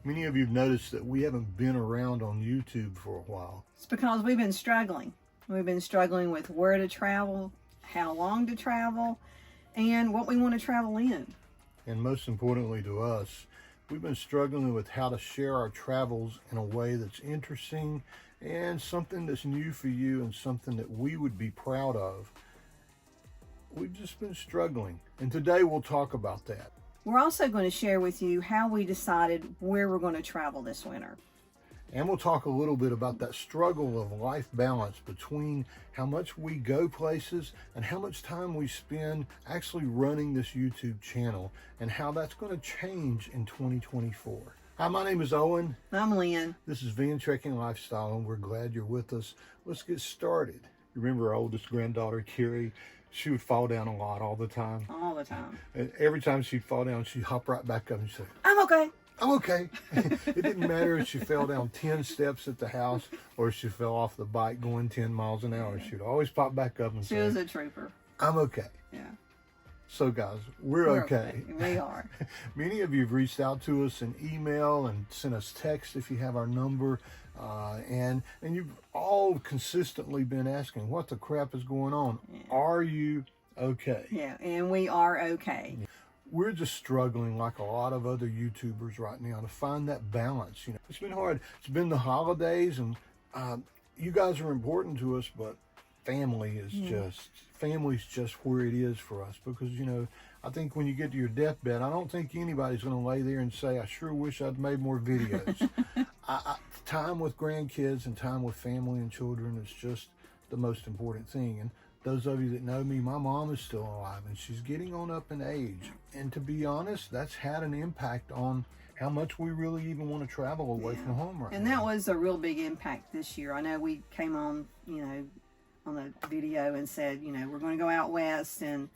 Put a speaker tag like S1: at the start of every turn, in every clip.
S1: Many of you have noticed that we haven't been around on YouTube for a while.
S2: It's because we've been struggling. We've been struggling with where to travel, how long to travel, and what we want to travel in.
S1: And most importantly to us, we've been struggling with how to share our travels in a way that's interesting and something that's new for you and something that we would be proud of. We've just been struggling, and today we'll talk about that.
S2: We're also going to share with you how we decided where we're going to travel this winter.
S1: And we'll talk a little bit about that struggle of life balance between how much we go places and how much time we spend actually running this YouTube channel and how that's going to change in 2024. Hi, my name is Owen.
S2: I'm Lynn.
S1: This is Van Trekking Lifestyle, and we're glad you're with us. Let's get started. You remember our oldest granddaughter, Carrie? She would fall down a lot all the time.
S2: All the time.
S1: And every time she'd fall down, she'd hop right back up and say,
S2: I'm okay.
S1: I'm okay. It didn't matter if she fell down 10 steps at the house or if she fell off the bike going 10 miles an hour. She'd always pop back up and
S2: She
S1: say,
S2: was a trooper.
S1: I'm okay.
S2: Yeah.
S1: So guys, we're okay.
S2: We are.
S1: Many of you have reached out to us in email and sent us text if you have our number. And you've all consistently been asking, what the crap is going on?
S2: Yeah.
S1: Are you okay?
S2: Yeah, and we are okay.
S1: We're just struggling like a lot of other YouTubers right now to find that balance. You know, it's been hard. It's been the holidays, and you guys are important to us, but family's just where it is for us, because, you know, I think when you get to your deathbed, I don't think anybody's going to lay there and say, I sure wish I'd made more videos. Time with grandkids and time with family and children is just the most important thing. And those of you that know me, my mom is still alive and she's getting on up in age. And to be honest, that's had an impact on how much we really even want to travel away from home right
S2: and
S1: now.
S2: that was a real big impact this year. I know we came on, on the video and said, we're going to go out west and,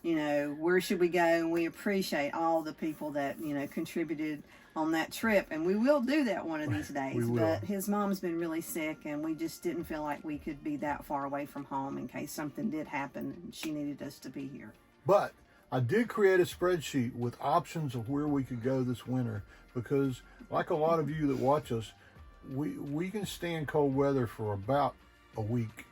S2: where should we go? And we appreciate all the people that, contributed on that trip. And we will do that one of these days.
S1: We will.
S2: But his mom's been really sick and we just didn't feel like we could be that far away from home in case something did happen and she needed us to be here.
S1: But I did create a spreadsheet with options of where we could go this winter, because like a lot of you that watch us, we can stand cold weather for about a week,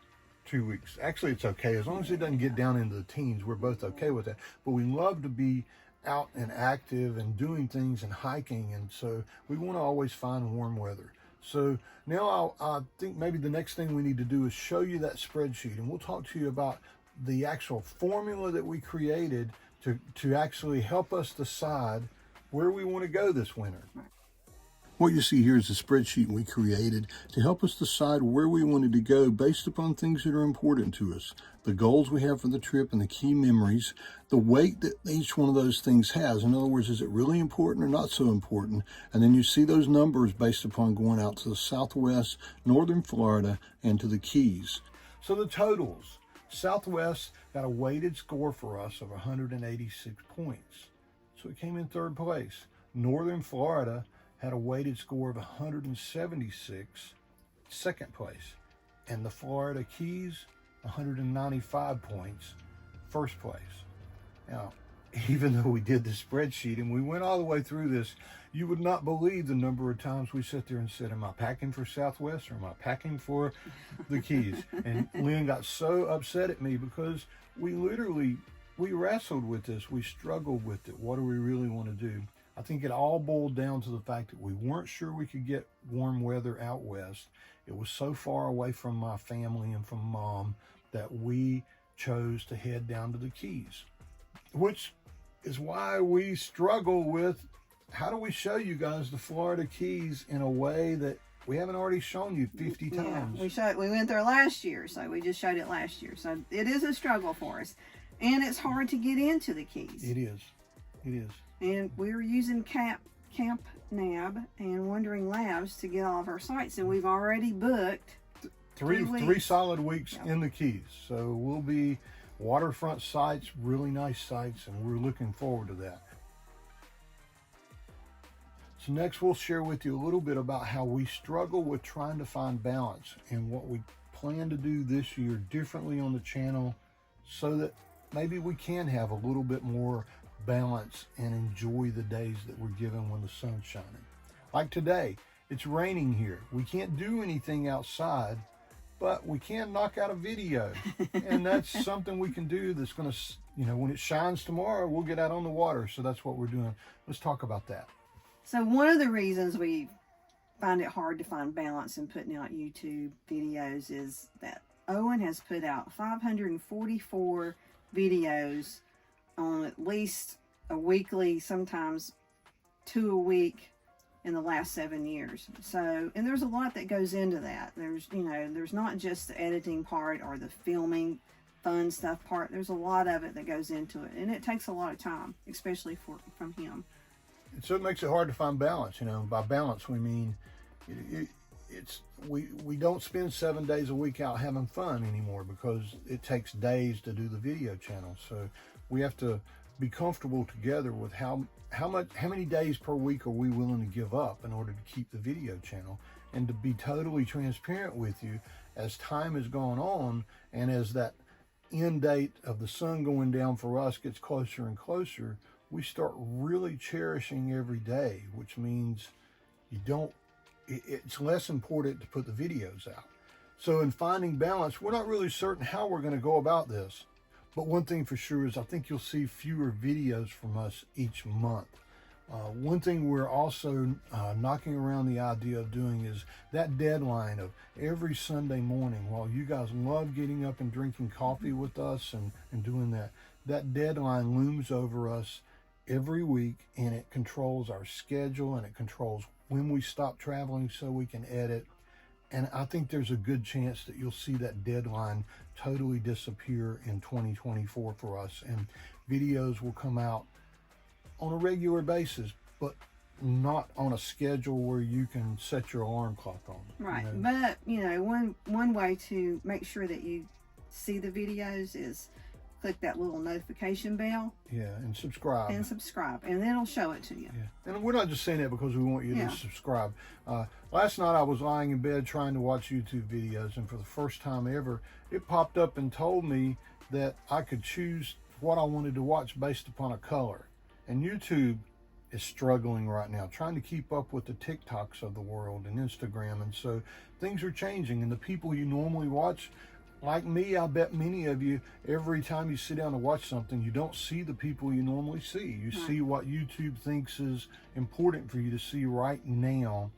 S1: 2 weeks. Actually, it's okay. As long as it doesn't get down into the teens, we're both okay with that. But we love to be out and active and doing things and hiking, and so we want to always find warm weather. So now I think maybe the next thing we need to do is show you that spreadsheet, and we'll talk to you about the actual formula that we created to actually help us decide where we want to go this winter. What you see here is a spreadsheet we created to help us decide where we wanted to go based upon things that are important to us, the goals we have for the trip and the key memories, the weight that each one of those things has. In other words, is it really important or not so important? And then you see those numbers based upon going out to the Southwest, Northern Florida, and to the Keys. So the totals. Southwest got a weighted score for us of 186 points. So it came in third place. Northern Florida had a weighted score of 176, second place. And the Florida Keys, 195 points, first place. Now, even though we did the spreadsheet and we went all the way through this, you would not believe the number of times we sat there and said, am I packing for Southwest or am I packing for the Keys? And Lynn got so upset at me because we wrestled with this. We struggled with it. What do we really want to do? I think it all boiled down to the fact that we weren't sure we could get warm weather out west. It was so far away from my family and from Mom that we chose to head down to the Keys, which is why we struggle with how do we show you guys the Florida Keys in a way that we haven't already shown you 50 times.
S2: We went there last year, so we just showed it last year. So it is a struggle for us. And it's hard to get into the Keys.
S1: It is. It is.
S2: And we were using Camp Nab and Wandering Labs to get all of our sites, and we've already booked
S1: three solid weeks in the Keys. So we'll be waterfront sites, really nice sites, and we're looking forward to that. So next we'll share with you a little bit about how we struggle with trying to find balance and what we plan to do this year differently on the channel so that maybe we can have a little bit more balance and enjoy the days that we're given when the sun's shining. Like today, it's raining here. We can't do anything outside, but we can knock out a video. And that's something we can do that's going to, when it shines tomorrow, we'll get out on the water. So that's what we're doing. Let's talk about that.
S2: So one of the reasons we find it hard to find balance in putting out YouTube videos is that Owen has put out 544 videos on at least a weekly, sometimes 2 a week in the last 7 years. So, and there's a lot that goes into that. There's, there's not just the editing part or the filming fun stuff part. There's a lot of it that goes into it, and it takes a lot of time, especially from him.
S1: And so it makes it hard to find balance. By balance we mean we don't spend 7 days a week out having fun anymore, because it takes days to do the video channel. So we have to be comfortable together with how many days per week are we willing to give up in order to keep the video channel. And to be totally transparent with you, as time has gone on and as that end date of the sun going down for us gets closer and closer, we start really cherishing every day, which means it's less important to put the videos out. So in finding balance, we're not really certain how we're going to go about this. But one thing for sure is I think you'll see fewer videos from us each month. One thing we're also knocking around the idea of doing is that deadline of every Sunday morning. While you guys love getting up and drinking coffee with us and doing that deadline looms over us every week, and it controls our schedule, and it controls when we stop traveling so we can edit. And I think there's a good chance that you'll see that deadline totally disappear in 2024 for us. And videos will come out on a regular basis, but not on a schedule where you can set your alarm clock on.
S2: Right. But, one way to make sure that you see the videos is click that little notification bell.
S1: Yeah, and subscribe.
S2: And then it'll show it to you.
S1: Yeah. And we're not just saying that because we want you to subscribe. Last night I was lying in bed trying to watch YouTube videos, and for the first time ever, it popped up and told me that I could choose what I wanted to watch based upon a color. And YouTube is struggling right now, trying to keep up with the TikToks of the world and Instagram. And so things are changing, and the people you normally watch, like me, I bet many of you, every time you sit down to watch something, you don't see the people you normally see. You see what YouTube thinks is important for you to see right now.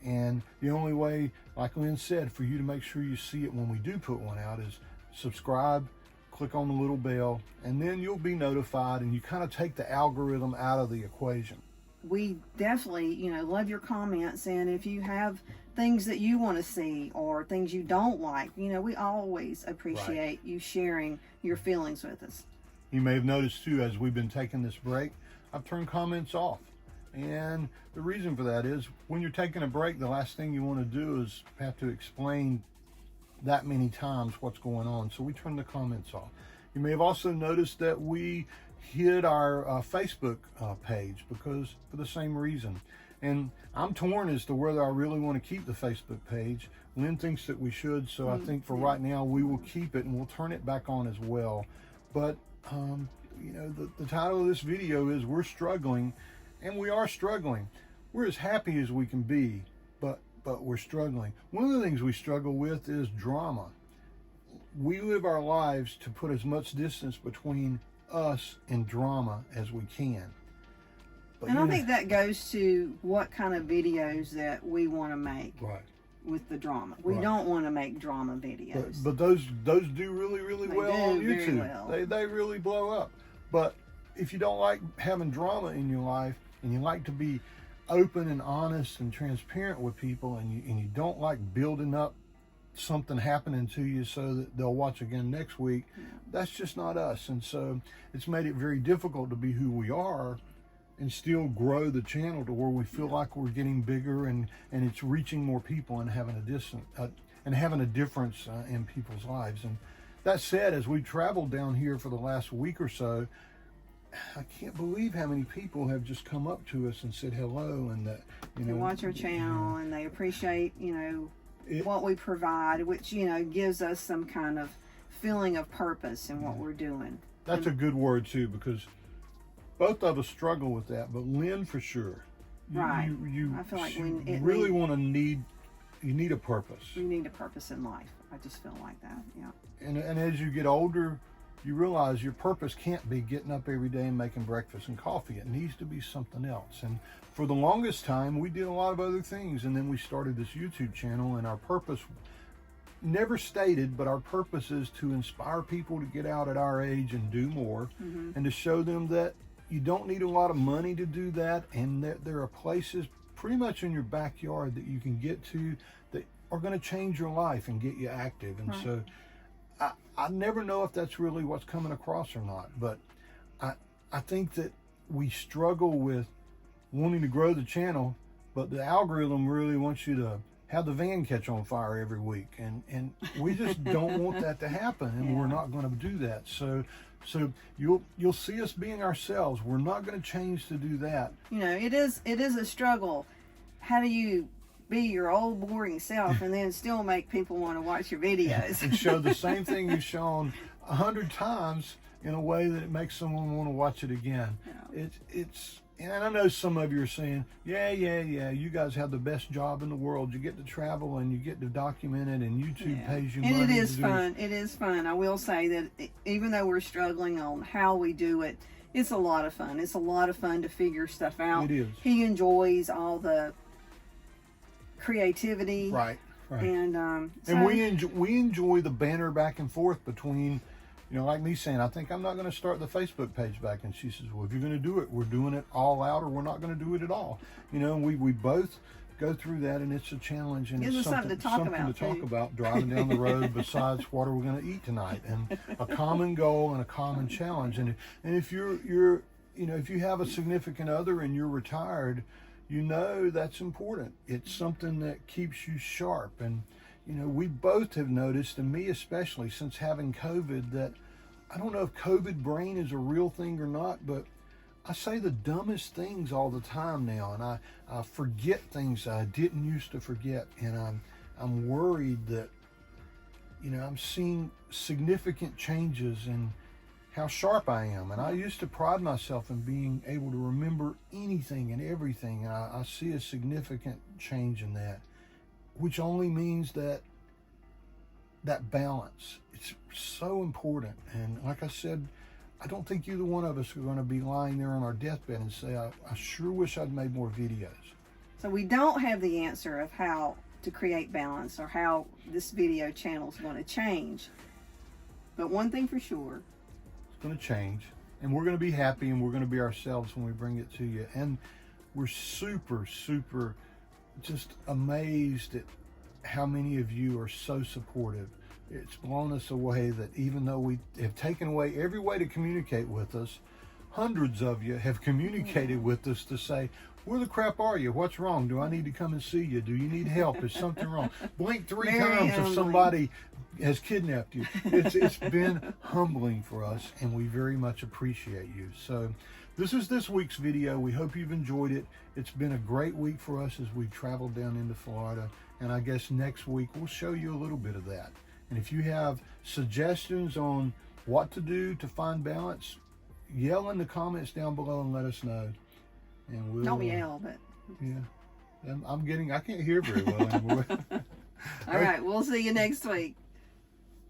S1: And the only way, like Lynn said, for you to make sure you see it when we do put one out is subscribe, click on the little bell, and then you'll be notified, and you kind of take the algorithm out of the equation.
S2: We definitely, love your comments, and if you have things that you want to see or things you don't like, we always appreciate you sharing your feelings with us.
S1: You may have noticed too, as we've been taking this break, I've turned comments off. And the reason for that is when you're taking a break, the last thing you want to do is have to explain that many times what's going on. So we turn the comments off. You may have also noticed that we hid our Facebook page because for the same reason. And I'm torn as to whether I really want to keep the Facebook page. Lynn thinks that we should, so I think for right now we will keep it, and we'll turn it back on as well. But the title of this video is We're Struggling, and we are struggling. We're as happy as we can be, but we're struggling. One of the things we struggle with is drama. We live our lives to put as much distance between us and drama as we can. But
S2: and I think that goes to what kind of videos that we want to make.
S1: Right.
S2: With the drama. We don't want to make drama videos.
S1: But those do really well on YouTube.
S2: Well.
S1: They really blow up. But if you don't like having drama in your life, and you like to be open and honest and transparent with people, and you don't like building up something happening to you so that they'll watch again next week, that's just not us. And so it's made it very difficult to be who we are and still grow the channel to where we feel like we're getting bigger and it's reaching more people and having a difference in people's lives. And that said, as we traveled down here for the last week or so, I can't believe how many people have just come up to us and said hello, and that
S2: they watch our channel and they appreciate what we provide, which gives us some kind of feeling of purpose in what we're doing.
S1: That's a good word too, because both of us struggle with that, but Lynn for sure.
S2: Right.
S1: You
S2: I feel like
S1: you
S2: it
S1: really want to need. You need a purpose.
S2: we need a purpose in life. I just feel like that. Yeah.
S1: And as you get older, you realize your purpose can't be getting up every day and making breakfast and coffee. It needs to be something else. And for the longest time, we did a lot of other things. And then we started this YouTube channel, and our purpose, never stated, but our purpose is to inspire people to get out at our age and do more, and to show them that you don't need a lot of money to do that, and that there are places pretty much in your backyard that you can get to that are going to change your life and get you active. And so I never know if that's really what's coming across or not, but I think that we struggle with wanting to grow the channel, but the algorithm really wants you to have the van catch on fire every week, and we just don't want that to happen, and we're not going to do that. So you'll see us being ourselves. We're not going to change to do that.
S2: You know, it is a struggle. How do you be your old boring self and then still make people want to watch your videos?
S1: And show the same thing you've shown 100 times in a way that it makes someone want to watch it again.
S2: Yeah.
S1: It's and I know some of you are saying, yeah, you guys have the best job in the world. You get to travel and you get to document it, and YouTube pays you money.
S2: And it is
S1: to do
S2: fun. It is fun. I will say that even though we're struggling on how we do it, it's a lot of fun. It's a lot of fun to figure stuff out.
S1: It is.
S2: He enjoys all the creativity.
S1: Right.
S2: And
S1: and we enjoy the banter back and forth between, you know, like me saying, I think I'm not going to start the Facebook page back, and she says, well, if you're going to do it, we're doing it all out, or we're not going to do it at all. You know, we both go through that, and it's a challenge, and it's something to talk about driving down the road. Besides, what are we going to eat tonight? And a common goal and a common challenge. And if you're you know, if you have a significant other and you're retired, you know that's important. It's something that keeps you sharp. And you know, we both have noticed, and me especially, since having COVID, that I don't know if COVID brain is a real thing or not, but I say the dumbest things all the time now, and I forget things I didn't used to forget, and I'm worried that, you know, I'm seeing significant changes in how sharp I am. And I used to pride myself in being able to remember anything and everything, and I see a significant change in that, which only means that balance, it's so important. And like I said, I don't think either one of us are going to be lying there on our deathbed and say, I sure wish I'd made more videos.
S2: So we don't have the answer of how to create balance or how this video channel is going to change. But one thing for sure,
S1: it's going to change, and we're going to be happy, and we're going to be ourselves when we bring it to you. And we're super just amazed at how many of you are so supportive. It's blown us away that even though we have taken away every way to communicate with us, hundreds of you have communicated with us to say, where the crap are you? What's wrong? Do I need to come and see you? Do you need help? Is something wrong? Blink three times if somebody has kidnapped you. It's been humbling for us, and we very much appreciate you. So this is this week's video. We hope you've enjoyed it. It's been a great week for us as we traveled down into Florida, and I guess next week we'll show you a little bit of that. And if you have suggestions on what to do to find balance, yell in the comments down below and let us know. And we'll
S2: don't yell, but
S1: yeah, I can't hear very well anymore.
S2: All right, we'll see you next week.